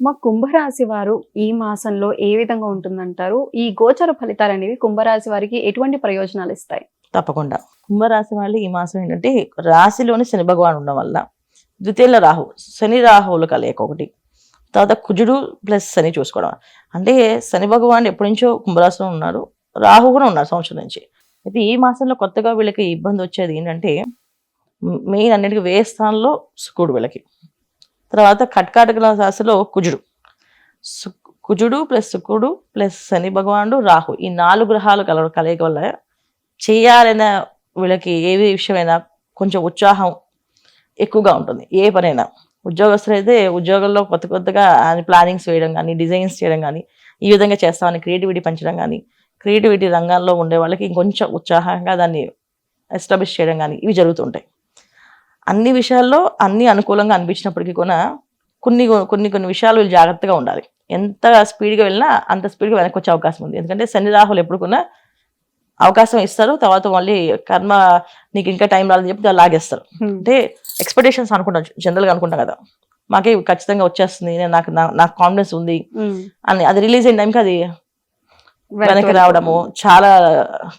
మా కుంభరాశి వారు ఈ మాసంలో ఏ విధంగా ఉంటుందంటారు? ఈ గోచర ఫలితాలనేవి కుంభరాశి వారికి ఎటువంటి ప్రయోజనాలు ఇస్తాయి? తప్పకుండా. కుంభరాశి వాళ్ళు ఈ మాసం ఏంటంటే రాశిలోని శని భగవాన్ ఉండడం వల్ల ద్వితీయంలో రాహు, శని రాహువులు కలయిక ఒకటి. తర్వాత కుజుడు ప్లస్ శని చూసుకోవడం. అంటే శని భగవాన్ ఎప్పటి నుంచో కుంభరాశిలో ఉన్నారు. రాహు కూడా ఉన్నారు సంవత్సరం నుంచి. అయితే ఈ మాసంలో కొత్తగా వీళ్ళకి ఇబ్బంది వచ్చేది ఏంటంటే మెయిన్ అన్నిటికీ వ్యయ స్థానంలో శుక్రుడు వీళ్ళకి. తర్వాత కర్కాటక రాశిలో కుజుడు. కుజుడు ప్లస్ శుక్రుడు ప్లస్ శని భగవానుడు రాహు, ఈ 4 గ్రహాలు కలయిక వల్ల చేయాలన్న వీళ్ళకి ఏ విషయమైనా కొంచెం ఉత్సాహం ఎక్కువగా ఉంటుంది. ఏ పనైనా ఉద్యోగస్తులు అయితే ఉద్యోగంలో కొత్తగా ప్లానింగ్స్ వేయడం కానీ, డిజైన్స్ చేయడం కానీ, ఈ విధంగా చేస్తామని క్రియేటివిటీ పెంచడం కానీ, క్రియేటివిటీ రంగాల్లో ఉండే వాళ్ళకి ఇంకొంచెం ఉత్సాహంగా దాన్ని ఎస్టాబ్లిష్ చేయడం కానీ ఇవి జరుగుతుంటాయి. అన్ని విషయాల్లో అన్ని అనుకూలంగా అనిపించినప్పటికీ కూడా కొన్ని కొన్ని కొన్ని విషయాలు వీళ్ళు జాగ్రత్తగా ఉండాలి. ఎంత స్పీడ్గా వెళ్ళినా అంత స్పీడ్గా వెనక్కి వచ్చే అవకాశం ఉంది. ఎందుకంటే శని రాహులు ఎప్పుడు కూడా అవకాశం ఇస్తారు, తర్వాత మళ్ళీ కర్మ నీకు ఇంకా టైం రాదని చెప్పి లాగేస్తారు. అంటే ఎక్స్పెక్టేషన్స్ అనుకుంటాం, జనరల్గా అనుకుంటాం కదా, మాకే ఖచ్చితంగా వచ్చేస్తుంది, నాకు కాన్ఫిడెన్స్ ఉంది అని. అది రిలీజ్ అయిన టైంకి అది వెనక్కి రావడము, చాలా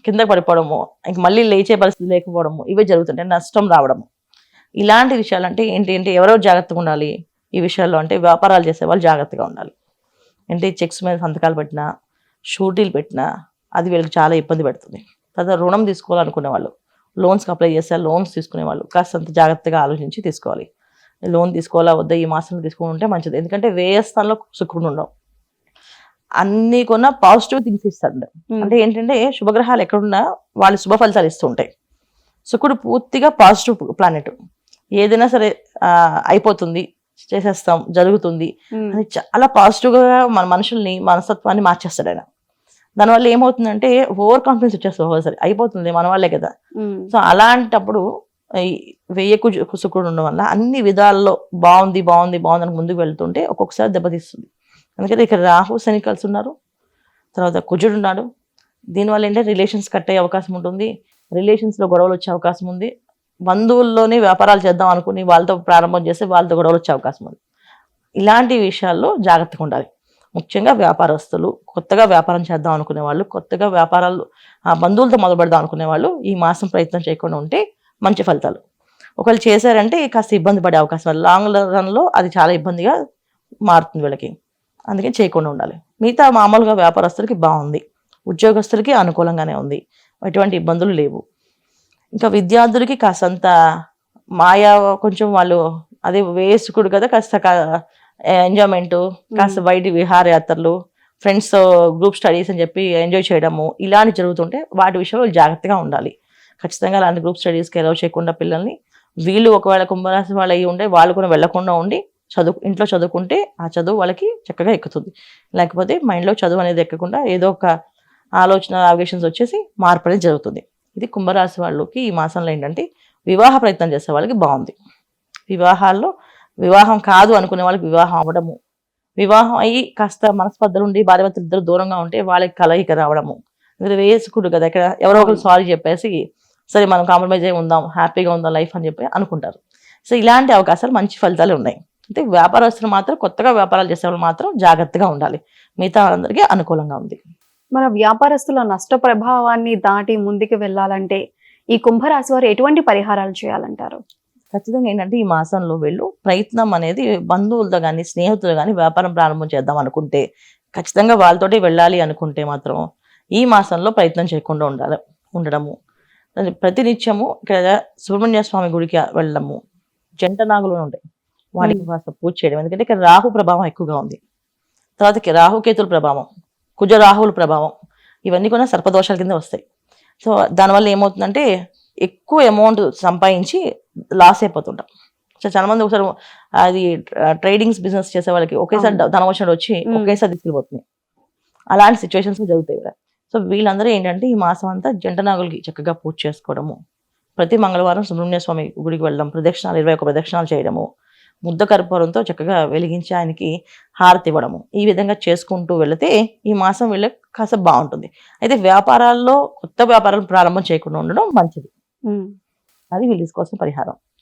కిందకి పడిపోవడము, ఇంక మళ్ళీ లేచే పరిస్థితి లేకపోవడము, ఇవే జరుగుతుంటాయి. నష్టం రావడము, ఇలాంటి విషయాలు. అంటే ఏంటి ఎవరో జాగ్రత్తగా ఉండాలి ఈ విషయాల్లో. అంటే వ్యాపారాలు చేసే వాళ్ళు జాగ్రత్తగా ఉండాలి. అంటే చెక్స్ మీద సంతకాలు పెట్టినా, షూటీలు పెట్టినా అది వీళ్ళకి చాలా ఇబ్బంది పెడుతుంది. తర్వాత రుణం తీసుకోవాలనుకునే వాళ్ళు, లోన్స్కి అప్లై చేస్తే లోన్స్ తీసుకునే వాళ్ళు కాస్తంత జాగ్రత్తగా ఆలోచించి తీసుకోవాలి. లోన్ తీసుకోవాలా వద్దా, ఈ మాసంలో తీసుకుని ఉంటే మంచిది. ఎందుకంటే వ్యయ స్థానంలో శుక్రుడు ఉండవు, అన్ని కొన్నా పాజిటివ్ థింగ్స్ ఇస్తాడు. అంటే ఏంటంటే శుభగ్రహాలు ఎక్కడున్నా వాళ్ళు శుభ ఫలితాలు ఇస్తూ ఉంటాయి. శుక్రుడు పూర్తిగా పాజిటివ్ ప్లానెట్. ఏదైనా సరే అయిపోతుంది, చేసేస్తాం, జరుగుతుంది అని చాలా పాజిటివ్గా మన మనుషుల్ని, మనస్తత్వాన్ని మార్చేస్తాడు ఆయన. దానివల్ల ఏమవుతుందంటే ఓవర్ కాన్ఫిడెన్స్ వచ్చేస్తుంది. ఒకసారి అయిపోతుంది, మన వాళ్ళే కదా. సో అలాంటప్పుడు వెయ్యి శుక్రుడు ఉండడం వల్ల అన్ని విధాల్లో బాగుంది బాగుంది బాగుంది అని ముందుకు వెళ్తుంటే ఒక్కొక్కసారి దెబ్బతీస్తుంది. అందుకని ఇక్కడ రాహు శని కలిసి ఉన్నారు, తర్వాత కుజుడు ఉన్నాడు. దీనివల్ల ఏంటంటే రిలేషన్స్ కట్ అయ్యే అవకాశం ఉంటుంది, రిలేషన్స్లో గొడవలు వచ్చే అవకాశం ఉంది. బంధువుల్లోనే వ్యాపారాలు చేద్దాం అనుకుని వాళ్ళతో ప్రారంభం చేస్తే వాళ్ళతో గొడవలు వచ్చే అవకాశం ఉంది. ఇలాంటి విషయాల్లో జాగ్రత్తగా ఉండాలి. ముఖ్యంగా వ్యాపారస్తులు, కొత్తగా వ్యాపారం చేద్దాం అనుకునే వాళ్ళు, కొత్తగా వ్యాపారాలు బంధువులతో మొదలు పెడదాం అనుకునే వాళ్ళు ఈ మాసం ప్రయత్నం చేయకుండా ఉంటే మంచి ఫలితాలు. ఒకవేళ చేశారంటే కాస్త ఇబ్బంది పడే అవకాశం, లాంగ్ రన్లో అది చాలా ఇబ్బందిగా మారుతుంది వీళ్ళకి. అందుకని చేయకుండా ఉండాలి. మిగతా మామూలుగా వ్యాపారస్తులకి బాగుంది, ఉద్యోగస్తులకి అనుకూలంగానే ఉంది, ఎటువంటి ఇబ్బందులు లేవు. ఇంకా విద్యార్థులకి కాస్తంత మాయా, కొంచెం వాళ్ళు అదే వేసుకుడు కదా, కాస్త ఎంజాయ్మెంట్, కాస్త బయట విహారయాత్రలు, ఫ్రెండ్స్ గ్రూప్ స్టడీస్ అని చెప్పి ఎంజాయ్ చేయడము, ఇలాంటి జరుగుతుంటే వాటి విషయంలో జాగ్రత్తగా ఉండాలి. ఖచ్చితంగా అలాంటి గ్రూప్ స్టడీస్కి ఎలవ్ చేయకుండా పిల్లల్ని, వీళ్ళు ఒకవేళ కుంభరాశి వాళ్ళు అయ్యి ఉంటే వాళ్ళు కూడా వెళ్లకుండా ఉండి ఇంట్లో చదువుకుంటే ఆ చదువు వాళ్ళకి చక్కగా ఎక్కుతుంది. లేకపోతే మైండ్లో చదువు అనేది ఎక్కకుండా ఏదో ఒక ఆలోచన అవగేషన్స్ వచ్చేసి మార్పు అనేది జరుగుతుంది. ఇది కుంభరాశి వాళ్ళకి ఈ మాసంలో ఏంటంటే వివాహ ప్రయత్నం చేసే వాళ్ళకి బాగుంది. వివాహాల్లో వివాహం కాదు అనుకునే వాళ్ళకి వివాహం అవ్వడము, వివాహం అయ్యి కాస్త మనస్పర్ధలు ఉండి భార్యాభర్తలు ఇద్దరు దూరంగా ఉంటే వాళ్ళకి కలయిక రావడము. వేసుకుడు కదా, ఇక్కడ ఎవరో ఒకరు సారీ చెప్పేసి సరే మనం కాంప్రమైజ్ అయి ఉందాం, హ్యాపీగా ఉందాం లైఫ్ అని చెప్పి అనుకుంటారు. సో ఇలాంటి అవకాశాలు, మంచి ఫలితాలు ఉన్నాయి. అంటే వ్యాపారస్తులు మాత్రం, కొత్తగా వ్యాపారాలు చేసే వాళ్ళు మాత్రం జాగ్రత్తగా ఉండాలి. మిగతా వాళ్ళందరికీ అనుకూలంగా ఉంది. మన వ్యాపారస్తుల నష్ట ప్రభావాన్ని దాటి ముందుకు వెళ్ళాలంటే ఈ కుంభరాశి వారు ఎటువంటి పరిహారాలు చేయాలంటారు? ఖచ్చితంగా ఏంటంటే ఈ మాసంలో వీళ్ళు ప్రయత్నం అనేది బంధువులతో కానీ, స్నేహితులు కానీ వ్యాపారం ప్రారంభం చేద్దాం అనుకుంటే, ఖచ్చితంగా వాళ్ళతోటి వెళ్ళాలి అనుకుంటే మాత్రం ఈ మాసంలో ప్రయత్నం చేయకుండా ఉండడము. ప్రతినిత్యము ఇక్కడ సుబ్రహ్మణ్య స్వామి గుడికి వెళ్ళడము, జంట నాగులు ఉంటాయి వాటికి కాస్త పూజ చేయడం. ఎందుకంటే ఇక్కడ రాహు ప్రభావం ఎక్కువగా ఉంది. తర్వాత రాహుకేతుల ప్రభావం, కుజ రాహువుల ప్రభావం, ఇవన్నీ కూడా సర్పదోషాల కింద వస్తాయి. సో దానివల్ల ఏమవుతుందంటే ఎక్కువ అమౌంట్ సంపాదించి లాస్ అయిపోతుంటాం. సో చాలా మంది ఒకసారి అది ట్రేడింగ్స్ బిజినెస్ చేసే వాళ్ళకి ఒకేసారి ధనవచనం వచ్చి ఒకేసారి తీసుకెళ్ళిపోతుంది. అలాంటి సిచ్యువేషన్స్ జరుగుతాయి ఇక్కడ. సో వీళ్ళందరూ ఏంటంటే ఈ మాసం అంతా జంట నాగులకి చక్కగా పూజ చేసుకోవడము, ప్రతి మంగళవారం సుబ్రహ్మణ్య స్వామి గుడికి వెళ్ళడం, ప్రదక్షిణాలు 21 ప్రదక్షిణాలు చేయడము, ముద్ద కర్పూరంతో చక్కగా వెలిగించి ఆయనకి హారతి ఇవ్వడము, ఈ విధంగా చేసుకుంటూ వెళితే ఈ మాసం వీళ్ళకి కాస్త బాగుంటుంది. అయితే వ్యాపారాల్లో కొత్త వ్యాపారాలు ప్రారంభం చేయకుండా ఉండడం మంచిది. అది వీళ్ళు తీసుకోవాల్సిన పరిహారం.